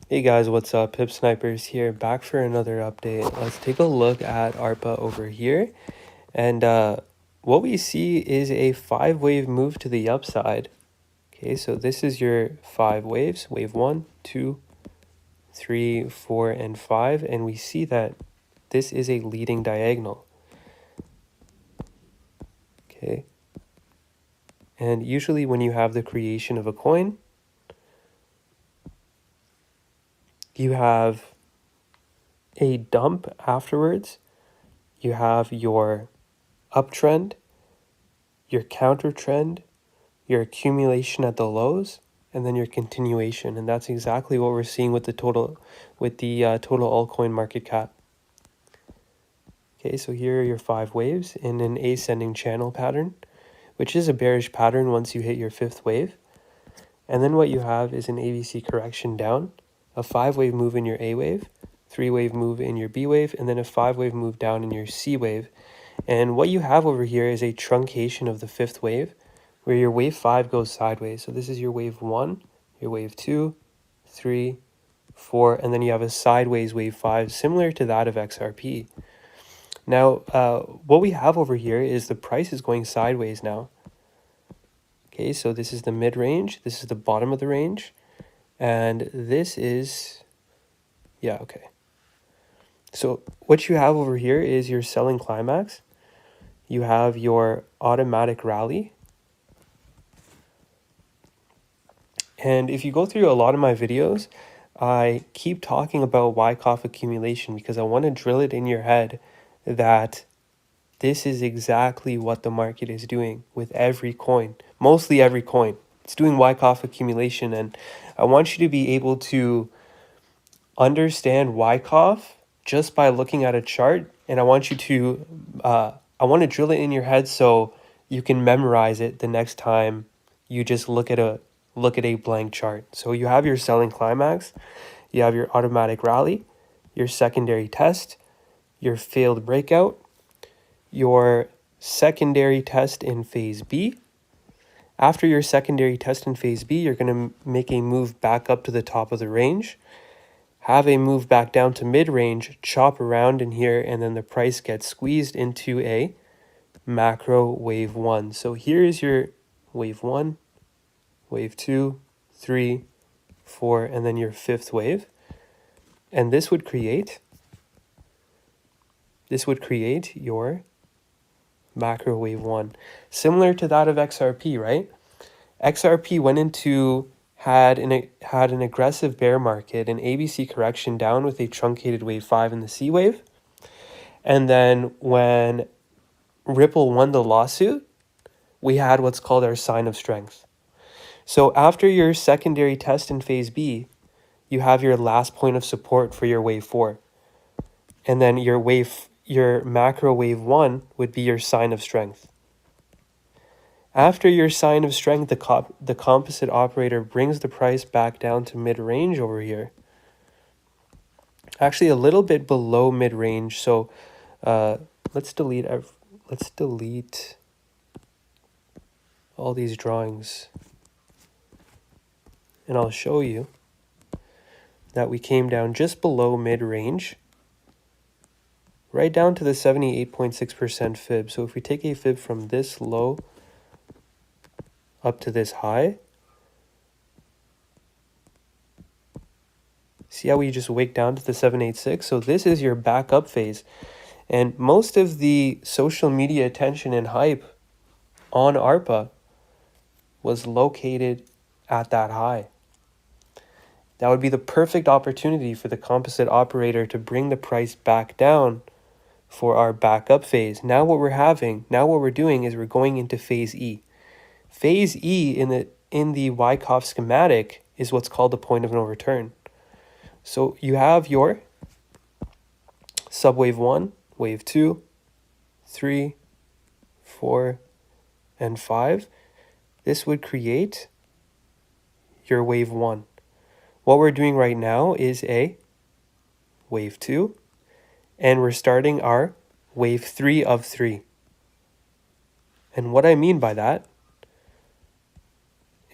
Hey guys, what's up? PipSnipers here, back for another update. Let's take a look at ARPA over here. And what we see is a 5-wave move to the upside. Okay, so this is your 5 waves, wave 1, 2, 3, 4, and 5. And we see that this is a leading diagonal. Okay. And usually when you have the creation of a coin, you have a dump afterwards. You have your uptrend, your counter trend, your accumulation at the lows, and then your continuation. And that's exactly what we're seeing with the total altcoin market cap. Okay, so here are your 5 waves in an ascending channel pattern, which is a bearish pattern once you hit your 5th wave. And then what you have is an ABC correction down, a 5-wave move in your A wave, 3-wave move in your B wave, and then a 5-wave move down in your C wave. And what you have over here is a truncation of the 5th wave, where your wave 5 goes sideways. So this is your wave 1, your wave 2, 3, 4, and then you have a sideways wave 5, similar to that of XRP. Now, what we have over here is the price is going sideways now. Okay, so this is the mid-range, this is the bottom of the range, and this is, yeah, okay. So what you have over here is your selling climax. You have your automatic rally. And if you go through a lot of my videos, I keep talking about Wyckoff accumulation because I want to drill it in your head that this is exactly what the market is doing with every coin, mostly every coin. It's doing Wyckoff accumulation, and I want you to be able to understand Wyckoff just by looking at a chart, and I want you to, I want to drill it in your head so you can memorize it the next time you just look at a blank chart. So you have your selling climax, you have your automatic rally, your secondary test, your failed breakout, your secondary test in phase B. After your secondary test in phase B, you're going to make a move back up to the top of the range, have a move back down to mid-range, chop around in here, and then the price gets squeezed into a macro wave 1. So here is your wave 1, wave 2, 3, 4, and then your 5th wave. And this would create your macro wave 1. Similar to that of XRP, right? XRP went into, had an aggressive bear market, an ABC correction down with a truncated wave 5 in the C wave. And then when Ripple won the lawsuit, we had what's called our sign of strength. So after your secondary test in phase B, you have your last point of support for your wave 4. And then your macro wave 1 would be your sign of strength. After your sign of strength, the composite operator brings the price back down to mid-range over here. Actually, a little bit below mid-range. So let's delete all these drawings. And I'll show you that we came down just below mid-range, right down to the 78.6% fib. So if we take a fib from this low up to this high, see how we just wake down to the 786? So this is your backup phase. And most of the social media attention and hype on ARPA was located at that high. That would be the perfect opportunity for the composite operator to bring the price back down for our backup phase. Now what we're doing is we're going into phase E. Phase E in the Wyckoff schematic is what's called the point of no return. So you have your subwave 1, wave 2, 3, 4, and 5. This would create your wave 1. What we're doing right now is a wave 2, and we're starting our wave 3 of 3. And what I mean by that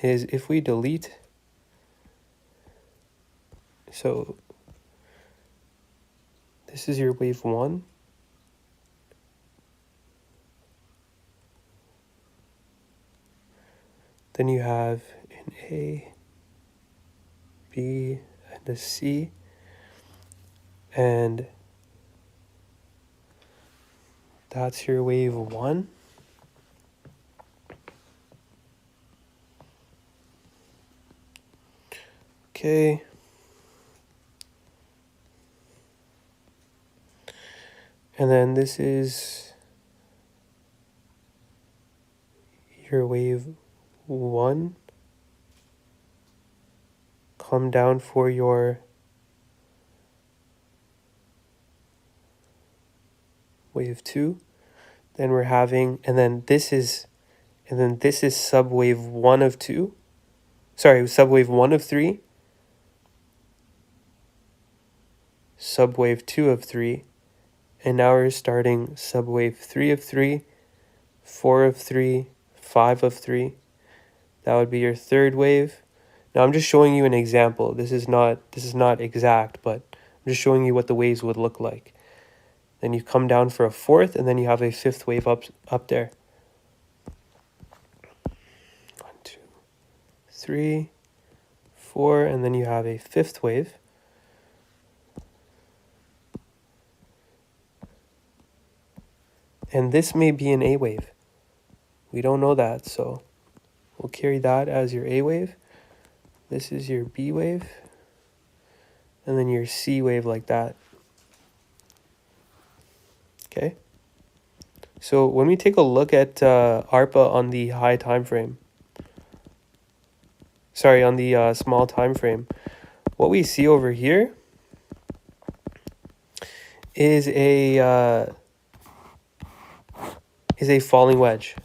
is if we delete, So this is your wave 1. Then you have an A, B, and a C. And that's your wave 1. Okay. And then this is your wave 1. Come down for your wave 2. Then we're having, and then this is subwave 1 of 2. Sorry, subwave 1 of 3. Subwave 2 of 3. And now we're starting subwave 3 of 3, 4 of 3, 5 of 3. That would be your third wave. Now I'm just showing you an example. This is not exact, but I'm just showing you what the waves would look like. Then you come down for a fourth, and then you have a fifth wave up there. 1, 2, 3, 4, and then you have a fifth wave. And this may be an A wave. We don't know that, so we'll carry that as your A wave. This is your B wave. And then your C wave like that. Okay? So when we take a look at ARPA on the high time frame, sorry, on the small time frame, what we see over here is a falling wedge.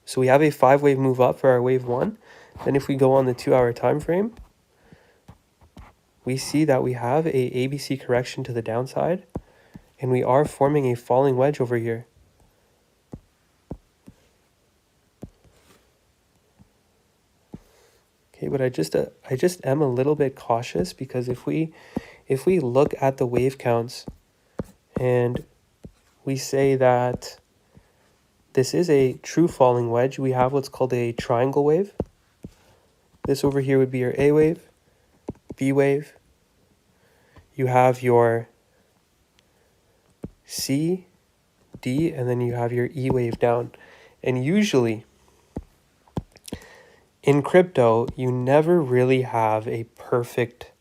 So we have a 5-wave move up for our wave 1. Then if we go on the 2-hour time frame, we see that we have a ABC correction to the downside, and we are forming a falling wedge over here. Okay, but I just am a little bit cautious, because if we look at the wave counts and we say that this is a true falling wedge, we have what's called a triangle wave. This over here would be your A wave, B wave. You have your C, D, and then you have your E wave down. And usually in crypto, you never really have a perfect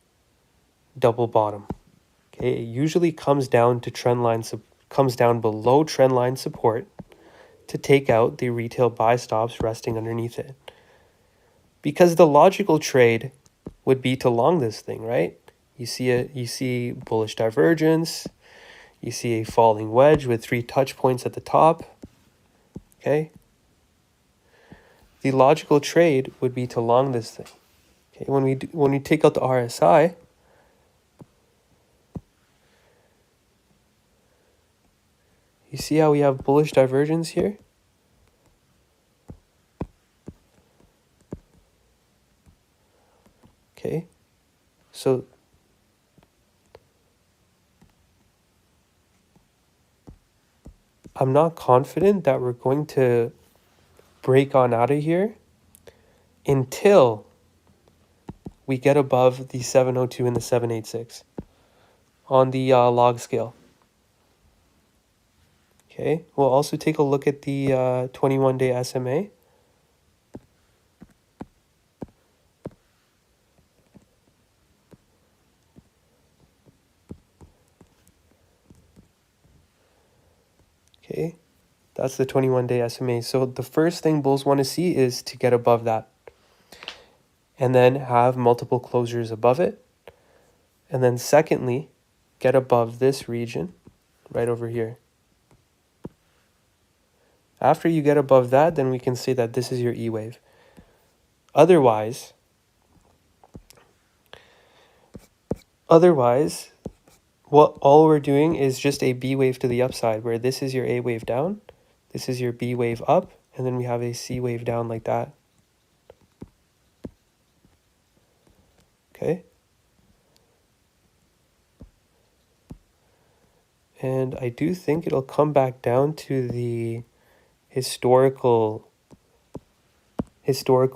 double bottom. Okay, it usually comes down to comes down below trend line support to take out the retail buy stops resting underneath it. Because the logical trade would be to long this thing, right? You see bullish divergence, you see a falling wedge with 3 touch points at the top. Okay? The logical trade would be to long this thing. Okay, when we take out the RSI, you see how we have bullish divergence here? Okay, so I'm not confident that we're going to break on out of here until we get above the 702 and the 786 on the log scale. Okay, we'll also take a look at the 21-day SMA. Okay, that's the 21-day SMA. So the first thing bulls want to see is to get above that, and then have multiple closures above it. And then secondly, get above this region right over here. After you get above that, then we can say that this is your E wave. Otherwise, what all we're doing is just a B wave to the upside, where this is your A wave down, this is your B wave up, and then we have a C wave down like that. Okay? And I do think it'll come back down to the historical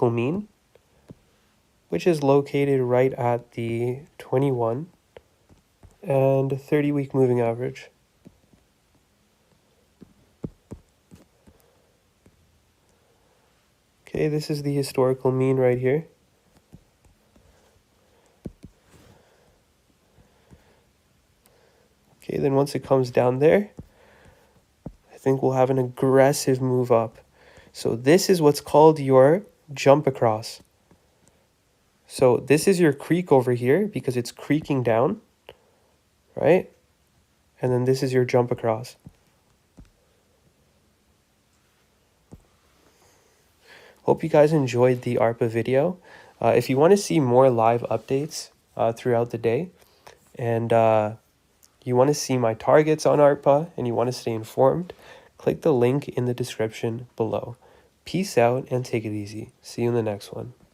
mean, which is located right at the 21 and 30-week moving average. Okay, this is the historical mean right here. Okay, then once it comes down there, I think we'll have an aggressive move up. So this is what's called your jump across. So this is your creek over here because it's creaking down, right? And then this is your jump across. Hope you guys enjoyed the ARPA video. If you want to see more live updates throughout the day, and you want to see my targets on ARPA, and you want to stay informed, click the link in the description below. Peace out and take it easy. See you in the next one.